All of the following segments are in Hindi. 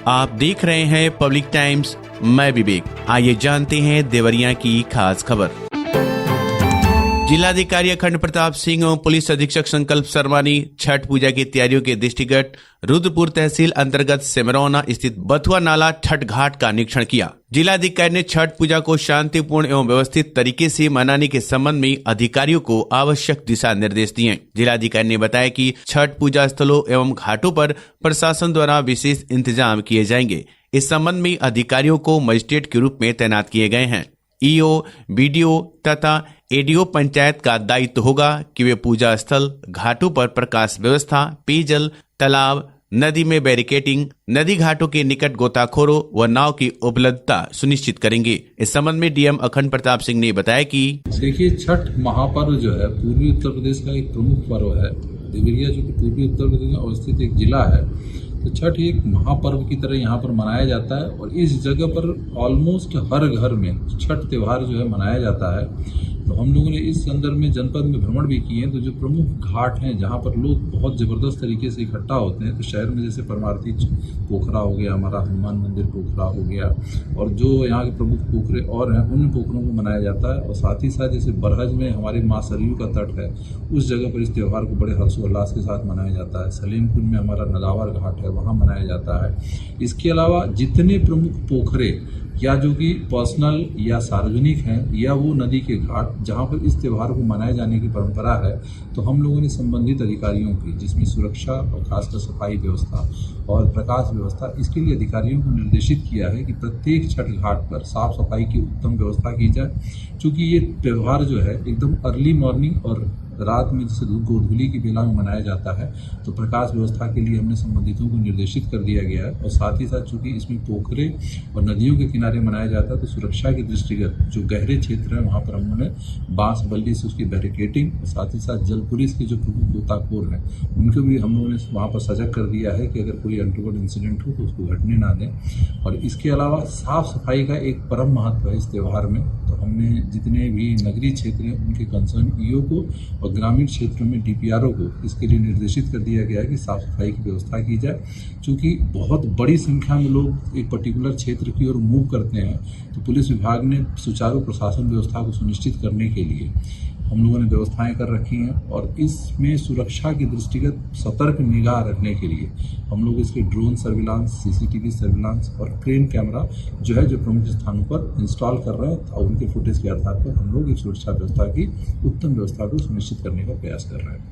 आप देख रहे हैं पब्लिक टाइम्स, मैं विवेक। आइए जानते हैं देवरिया की खास खबर। जिलाधिकारी अखंड प्रताप सिंह एवं पुलिस अधीक्षक संकल्प शर्मा ने छठ पूजा की तैयारियों के दृष्टिगत रुद्रपुर तहसील अंतर्गत सिमरौना स्थित बथुआ नाला छठ घाट का निरीक्षण किया। जिलाधिकारी ने छठ पूजा को शांतिपूर्ण एवं व्यवस्थित तरीके से मनाने के संबंध में अधिकारियों को आवश्यक दिशा निर्देश दिए। जिलाधिकारी ने बताया कि छठ पूजा स्थलों एवं घाटों पर प्रशासन द्वारा विशेष इंतजाम किए जाएंगे। इस संबंध में अधिकारियों को मजिस्ट्रेट के रूप में तैनात किए गए हैं। ईओ, बीडीओ तथा एडीओ पंचायत का दायित्व होगा कि वे पूजा स्थल, घाटों पर प्रकाश व्यवस्था, पेयजल, तालाब, नदी में बैरिकेडिंग, नदी घाटों के निकट गोताखोरों व नाव की उपलब्धता सुनिश्चित करेंगे। इस संबंध में डीएम अखंड प्रताप सिंह ने बताया कि देखिए, छठ महापर्व जो है पूर्वी उत्तर प्रदेश का एक प्रमुख पर्व है। देवरिया जो कि पूर्वी उत्तर प्रदेश में अवस्थित एक जिला है, तो छठ एक महापर्व की तरह यहाँ पर मनाया जाता है और इस जगह पर ऑलमोस्ट हर घर में छठ त्यौहार जो है मनाया जाता है। तो हम लोगों ने इस संदर्भ में जनपद में भ्रमण भी किए हैं। तो जो प्रमुख घाट हैं जहाँ पर लोग बहुत ज़बरदस्त तरीके से इकट्ठा होते हैं, तो शहर में जैसे परमार्थी पोखरा हो गया, हमारा हनुमान मंदिर पोखरा हो गया, और जो यहाँ के प्रमुख पोखरे और हैं उन पोखरों को मनाया जाता है। और साथ ही साथ जैसे बरहज में हमारे माँ सरयू का तट है, उस जगह पर इस त्यौहार को बड़े हर्षोल्लास के साथ मनाया जाता है। सलीमपुर में हमारा नदावर घाट है, वहाँ मनाया जाता है। इसके अलावा जितने प्रमुख पोखरे या जो कि पर्सनल या सार्वजनिक हैं, या वो नदी के घाट जहाँ पर इस त्यौहार को मनाए जाने की परंपरा है, तो हम लोगों ने संबंधित अधिकारियों की, जिसमें सुरक्षा और खासकर सफाई व्यवस्था और प्रकाश व्यवस्था, इसके लिए अधिकारियों को निर्देशित किया है कि प्रत्येक छठ घाट पर साफ सफाई की उत्तम व्यवस्था की जाए। चूँकि ये त्यौहार जो है एकदम अर्ली मॉर्निंग और रात में जैसे गोधूली की बेला में मनाया जाता है, तो प्रकाश व्यवस्था के लिए हमने संबंधितों को निर्देशित कर दिया गया है। और साथ ही साथ चूँकि इसमें पोखरे और नदियों के किनारे मनाया जाता है, तो सुरक्षा के दृष्टिगत जो गहरे क्षेत्र हैं वहाँ पर हमने बांस बल्ली से उसकी बैरिकेडिंग और साथ ही साथ जल पुलिस के जो प्रमुख गोताखोर हैं उनको भी हम लोगों ने वहाँ पर सजग कर दिया है कि अगर कोई अनटोवर्ड इंसिडेंट हो तो उसको घटने ना दें। और इसके अलावा साफ़ सफाई का एक परम महत्व है इस त्यौहार में। तो हमने जितने भी नगरीय क्षेत्र हैं उनके कंसर्न ईओ को और ग्रामीण क्षेत्रों में डीपीआरओ को इसके लिए निर्देशित कर दिया गया है कि साफ सफाई की व्यवस्था की जाए। क्योंकि बहुत बड़ी संख्या में लोग एक पर्टिकुलर क्षेत्र की ओर मूव करते हैं, तो पुलिस विभाग ने सुचारू प्रशासन व्यवस्था को सुनिश्चित करने के लिए हम लोगों ने व्यवस्थाएं कर रखी हैं। और इसमें सुरक्षा की दृष्टिगत सतर्क निगाह रखने के लिए हम लोग इसके ड्रोन सर्विलांस, सीसीटीवी सर्विलांस और क्रेन कैमरा जो है जो प्रमुख स्थानों पर इंस्टॉल कर रहे हैं, और उनके फुटेज के आधार पर हम लोग इस सुरक्षा व्यवस्था की उत्तम व्यवस्था को सुनिश्चित करने का प्रयास कर रहे हैं।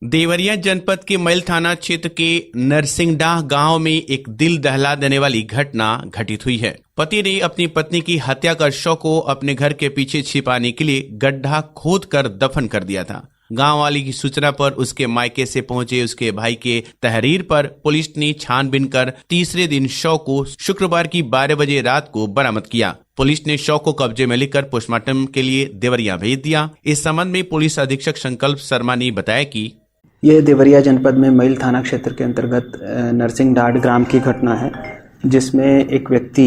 देवरिया जनपद के मैल थाना क्षेत्र के नरसिंहडाह गांव में एक दिल दहला देने वाली घटना घटित हुई है। पति ने अपनी पत्नी की हत्या कर शव को अपने घर के पीछे छिपाने के लिए गड्ढा खोदकर दफन कर दिया था। गांव वाली की सूचना पर उसके मायके से पहुंचे उसके भाई के तहरीर पर पुलिस ने छानबीन कर तीसरे दिन शव को शुक्रवार की 12 बजे रात को बरामद किया। पुलिस ने शव को कब्जे में लेकर पोस्टमार्टम के लिए देवरिया भेज दिया। इस संबंध में पुलिस अधीक्षक संकल्प शर्मा ने बताया कि यह देवरिया जनपद में मैल थाना क्षेत्र के अंतर्गत नरसिंहडाह ग्राम की घटना है, जिसमें एक व्यक्ति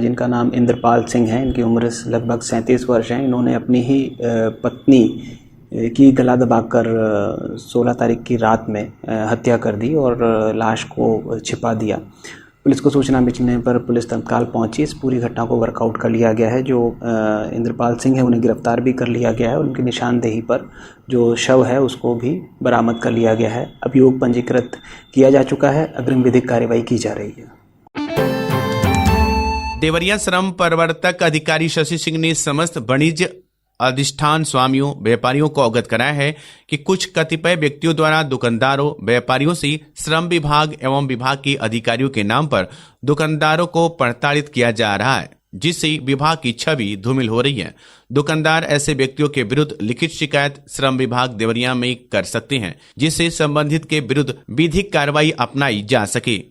जिनका नाम इंद्रपाल सिंह है, इनकी उम्र लगभग 37 वर्ष है। इन्होंने अपनी ही पत्नी की गला दबाकर 16 तारीख की रात में हत्या कर दी और लाश को छिपा दिया। पुलिस को सूचना मिलने पर पुलिस तत्काल पहुंची। इस पूरी घटना को वर्कआउट कर लिया गया है। जो इंद्रपाल सिंह है उन्हें गिरफ्तार भी कर लिया गया है और उनकी निशानदेही पर जो शव है उसको भी बरामद कर लिया गया है। अभियोग पंजीकृत किया जा चुका है, अग्रिम विधिक कार्यवाही की जा रही है। देवरिया श्रम प्रवर्तक अधिकारी शशि सिंह ने समस्त वाणिज्य अधिष्ठान स्वामियों, व्यापारियों को अवगत कराया है कि कुछ कतिपय व्यक्तियों द्वारा दुकानदारों, व्यापारियों से श्रम विभाग एवं विभाग के अधिकारियों के नाम पर दुकानदारों को प्रताड़ित किया जा रहा है, जिससे विभाग की छवि धूमिल हो रही है। दुकानदार ऐसे व्यक्तियों के विरुद्ध लिखित शिकायत श्रम विभाग देवरिया में कर सकते हैं, जिससे संबंधित के विरुद्ध विधिक कार्रवाई अपनाई जा सके।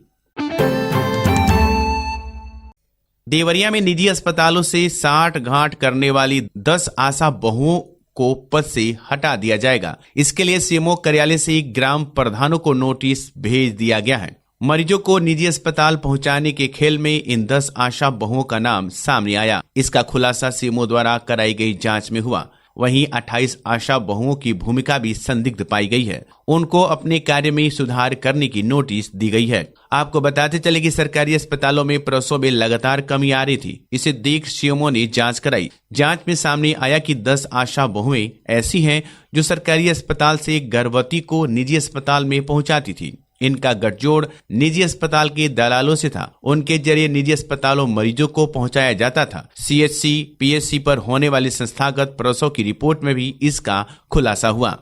देवरिया में निजी अस्पतालों से 60 गांठ करने वाली 10 आशा बहुओं को पद से हटा दिया जाएगा। इसके लिए सीएमओ कार्यालय से ग्राम प्रधानों को नोटिस भेज दिया गया है। मरीजों को निजी अस्पताल पहुंचाने के खेल में इन 10 आशा बहुओं का नाम सामने आया। इसका खुलासा सीएमओ द्वारा कराई गई जांच में हुआ। वहीं 28 आशा बहुओं की भूमिका भी संदिग्ध पाई गई है। उनको अपने कार्य में सुधार करने की नोटिस दी गई है। आपको बताते चले कि सरकारी अस्पतालों में प्रसव में लगातार कमी आ रही थी। इसे देख सीएमओ ने जांच कराई। जांच में सामने आया कि 10 आशा बहुएं ऐसी हैं जो सरकारी अस्पताल से गर्भवती को निजी अस्पताल में पहुंचाती थी। इनका गठजोड़ निजी अस्पताल के दलालों से था। उनके जरिए निजी अस्पतालों मरीजों को पहुंचाया जाता था। सीएचसी पीएचसी पर होने वाली संस्थागत प्रसव की रिपोर्ट में भी इसका खुलासा हुआ।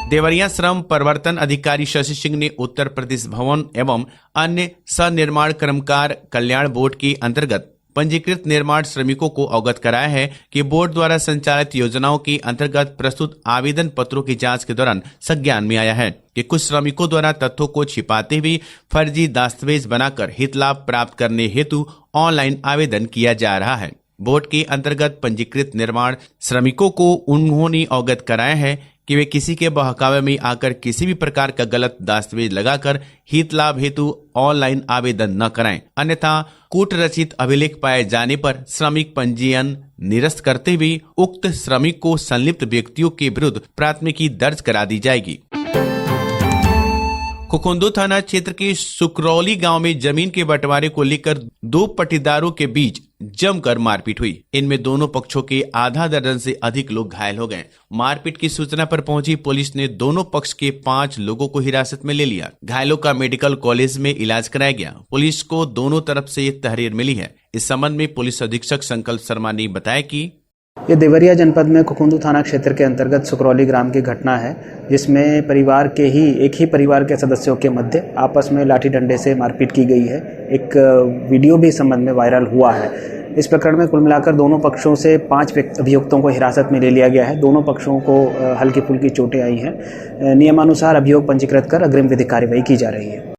देवरिया श्रम परिवर्तन अधिकारी शशि सिंह ने उत्तर प्रदेश भवन एवं अन्य सनिर्माण कर्मकार कल्याण बोर्ड के अंतर्गत पंजीकृत निर्माण श्रमिकों को अवगत कराया है कि बोर्ड द्वारा संचालित योजनाओं के अंतर्गत प्रस्तुत आवेदन पत्रों की जांच के दौरान संज्ञान में आया है कि कुछ श्रमिकों द्वारा तथ्यों को छिपाते हुए फर्जी दस्तावेज बनाकर हित लाभ प्राप्त करने हेतु ऑनलाइन आवेदन किया जा रहा है। बोर्ड के अंतर्गत पंजीकृत निर्माण श्रमिकों को उन्होंने अवगत कराया है कि वे किसी के बहकावे में आकर किसी भी प्रकार का गलत दस्तावेज लगाकर हित लाभ हेतु ऑनलाइन आवेदन न कराएं, अन्यथा कूट रचित अभिलेख पाए जाने पर श्रमिक पंजीयन निरस्त करते हुए उक्त श्रमिक को संलिप्त व्यक्तियों के विरुद्ध प्राथमिकी दर्ज करा दी जाएगी। खुखुंदू थाना क्षेत्र के सुकरौली गांव में जमीन के बंटवारे को लेकर 2 पट्टीदारों के बीच जमकर मारपीट हुई। इनमें दोनों पक्षों के आधा दर्जन से अधिक लोग घायल हो गए। मारपीट की सूचना पर पहुंची पुलिस ने दोनों पक्ष के 5 लोगों को हिरासत में ले लिया। घायलों का मेडिकल कॉलेज में इलाज कराया गया। पुलिस को दोनों तरफ से तहरीर मिली है। इस संबंध में पुलिस अधीक्षक संकल्प शर्मा ने बताया कि ये देवरिया जनपद में खुखुंदू थाना क्षेत्र के अंतर्गत सुकरौली ग्राम की घटना है, जिसमें एक ही परिवार के सदस्यों के मध्य आपस में लाठी डंडे से मारपीट की गई है। एक वीडियो भी इस संबंध में वायरल हुआ है। इस प्रकरण में कुल मिलाकर दोनों पक्षों से 5 अभियुक्तों को हिरासत में ले लिया गया है। दोनों पक्षों को हल्की फुल्की चोटें आई हैं। नियमानुसार अभियोग पंजीकृत कर अग्रिम विधिक कार्यवाही की जा रही है।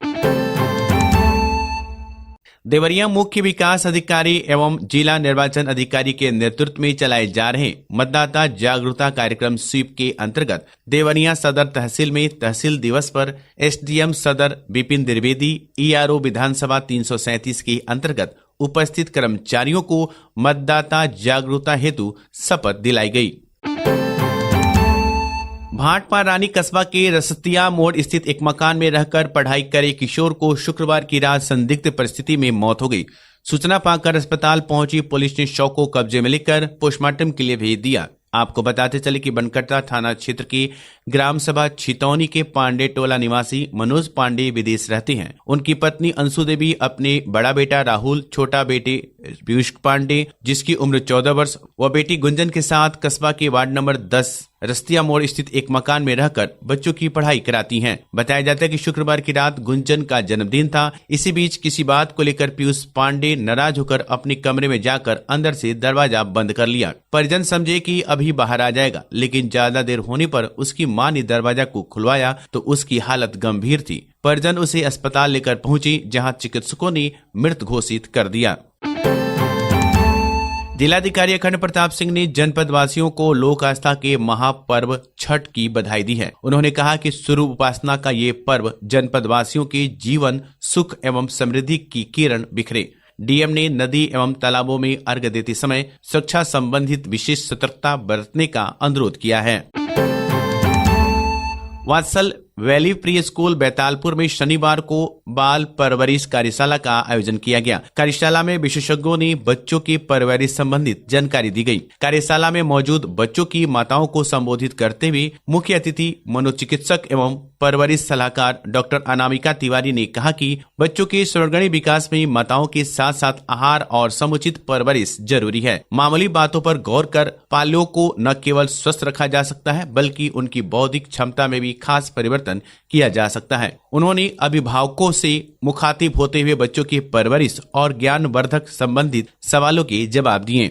देवरिया मुख्य विकास अधिकारी एवं जिला निर्वाचन अधिकारी के नेतृत्व में चलाए जा रहे मतदाता जागरूकता कार्यक्रम स्वीप के अंतर्गत देवरिया सदर तहसील में तहसील दिवस पर एसडीएम सदर विपिन द्विवेदी ईआरओ विधानसभा 337 के अंतर्गत उपस्थित कर्मचारियों को मतदाता जागरूकता हेतु शपथ दिलाई गई। भाटपा रानी कस्बा के रसतिया मोड़ स्थित एक मकान में रहकर पढ़ाई करे किशोर को शुक्रवार की रात संदिग्ध परिस्थिति में मौत हो गई। सूचना पाकर अस्पताल पहुंची पुलिस ने शव को कब्जे में लेकर पोस्टमार्टम के लिए भेज दिया। आपको बताते चले कि बनकटा थाना क्षेत्र की ग्राम सभा छितौनी के पांडे टोला निवासी मनोज पांडे विदेश रहते हैं। उनकी पत्नी अंशु देवी अपने बड़ा बेटा राहुल, छोटा बेटे पीयूष पांडे जिसकी उम्र 14 वर्ष व बेटी गुंजन के साथ कस्बा के वार्ड नंबर 10 रस्तिया मोड़ स्थित एक मकान में रहकर बच्चों की पढ़ाई कराती हैं। बताया जाता है कि शुक्रवार की रात गुंजन का जन्मदिन था। इसी बीच किसी बात को लेकर पीयूष पांडे नाराज होकर अपने कमरे में जाकर अंदर से दरवाजा बंद कर लिया। परिजन समझे कि अभी बाहर आ जाएगा, लेकिन ज्यादा देर होने पर उसकी मां ने दरवाजा को खुलवाया तो उसकी हालत गंभीर थी। परिजन उसे अस्पताल लेकर पहुंची, जहां चिकित्सकों ने मृत घोषित कर दिया। जिलाधिकारी अखंड प्रताप सिंह ने जनपद वासियों को लोक आस्था के महापर्व छठ की बधाई दी है। उन्होंने कहा कि स्वरूप उपासना का ये पर्व जनपद वासियों के जीवन सुख एवं समृद्धि की किरण बिखरे। डीएम ने नदी एवं तालाबों में अर्घ्य देते समय सुरक्षा संबंधित विशेष सतर्कता बरतने का अनुरोध किया है। Vatsal valley pre school Baitalpur में शनिवार को बाल परवरिश कार्यशाला का आयोजन किया गया। कार्यशाला में विशेषज्ञों ने बच्चों की परवरिश संबंधित जानकारी दी गई। कार्यशाला में मौजूद बच्चों की माताओं को संबोधित करते हुए मुख्य अतिथि मनोचिकित्सक एवं परवरिश सलाहकार डॉक्टर अनामिका तिवारी ने कहा कि बच्चों के सर्वांगीण विकास में माताओं के साथ साथ आहार और समुचित परवरिश जरूरी है। मामूली बातों पर गौर कर पाल्यों को न केवल स्वस्थ रखा जा सकता है, बल्कि उनकी बौद्धिक क्षमता में भी खास परिवर्तन किया जा सकता है। उन्होंने अभिभावकों से मुखातिब होते हुए बच्चों की परवरिश और ज्ञानवर्धक संबंधित सवालों के जवाब दिए।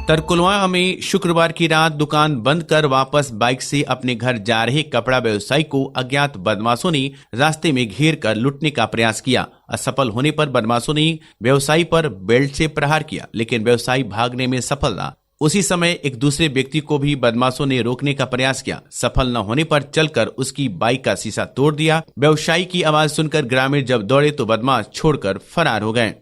तरकुलवा में शुक्रवार की रात दुकान बंद कर वापस बाइक से अपने घर जा रहे कपड़ा व्यवसायी को अज्ञात बदमाशों ने रास्ते में घेर कर लूटने का प्रयास किया। असफल होने पर बदमाशों ने व्यवसायी पर बेल्ट से प्रहार किया, लेकिन व्यवसायी भागने में सफल रहा। उसी समय एक दूसरे व्यक्ति को भी बदमाशों ने रोकने का प्रयास किया। सफल न होने पर चलकर उसकी बाइक का शीशा तोड़ दिया। व्यवसायी की आवाज सुनकर ग्रामीण जब दौड़े तो बदमाश छोड़कर फरार हो गए।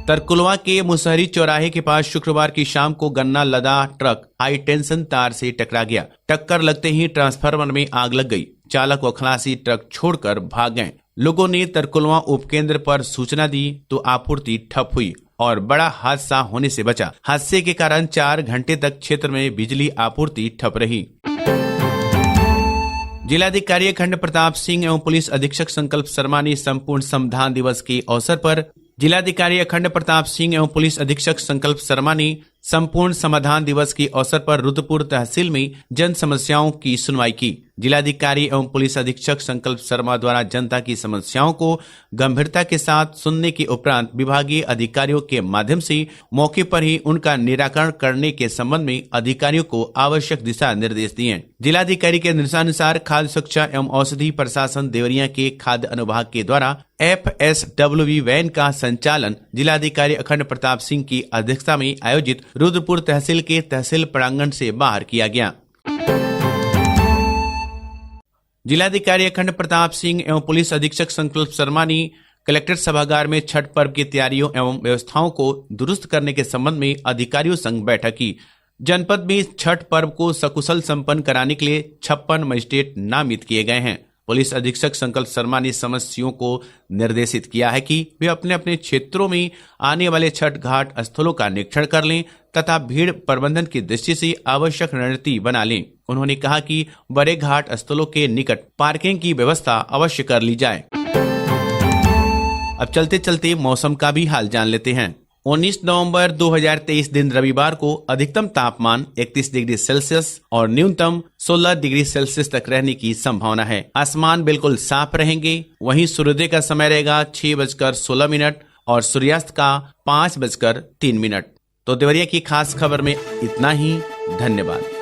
तरकुलवा के मुसहरी चौराहे के पास शुक्रवार की शाम को गन्ना लदा ट्रक हाई टेंशन तार से टकरा गया। टक्कर लगते ही ट्रांसफार्मर में आग लग गई। चालक व खलासी ट्रक छोड़कर भाग गए। लोगों ने तरकुलवा उपकेंद्र पर सूचना दी तो आपूर्ति ठप हुई और बड़ा हादसा होने से बचा। हादसे के कारण 4 घंटे तक क्षेत्र में बिजली आपूर्ति ठप रही। जिलाधिकारी खंड प्रताप सिंह एवं पुलिस अधीक्षक संकल्प शर्मा ने संपूर्ण संविधान दिवस के अवसर पर जिलाधिकारी अखंड प्रताप सिंह एवं पुलिस अधीक्षक संकल्प शर्मा ने संपूर्ण समाधान दिवस के अवसर पर रुद्रपुर तहसील में जन समस्याओं की सुनवाई की। जिलाधिकारी एवं पुलिस अधीक्षक संकल्प शर्मा द्वारा जनता की समस्याओं को गंभीरता के साथ सुनने के उपरांत विभागीय अधिकारियों के माध्यम से मौके पर ही उनका निराकरण करने के संबंध में अधिकारियों को आवश्यक दिशा निर्देश दिए। जिलाधिकारी के निर्देशानुसार खाद्य सुरक्षा एवं औषधि प्रशासन देवरिया के खाद्य अनुभाग के द्वारा FSWB वैन का संचालन जिलाधिकारी अखंड प्रताप सिंह की अध्यक्षता में आयोजित रुद्रपुर तहसील के तहसील प्रांगण से बाहर किया गया। जिलाधिकारी अखंड प्रताप सिंह एवं पुलिस अधीक्षक संकल्प शर्मा ने कलेक्ट्रेट सभागार में छठ पर्व की तैयारियों एवं व्यवस्थाओं को दुरुस्त करने के संबंध में अधिकारियों संग बैठक की। जनपद में छठ पर्व को सकुशल संपन्न कराने के लिए 56 मजिस्ट्रेट नामित किए गए हैं। पुलिस अधीक्षक संकल्प शर्मा ने समस्याओं को निर्देशित किया है कि वे अपने अपने क्षेत्रों में आने वाले छठ घाट स्थलों का निरीक्षण कर लें तथा भीड़ प्रबंधन की दृष्टि से आवश्यक रणनीति बना लें। उन्होंने कहा कि बड़े घाट स्थलों के निकट पार्किंग की व्यवस्था अवश्य कर ली जाए। अब चलते चलते मौसम का भी हाल जान लेते हैं। 19 नवंबर 2023 दिन रविवार को अधिकतम तापमान 31 डिग्री सेल्सियस और न्यूनतम 16 डिग्री सेल्सियस तक रहने की संभावना है। आसमान बिल्कुल साफ रहेंगे। वहीं सूर्योदय का समय रहेगा 6:16 और सूर्यास्त का 5:03। तो देवरिया की खास खबर में इतना ही। धन्यवाद।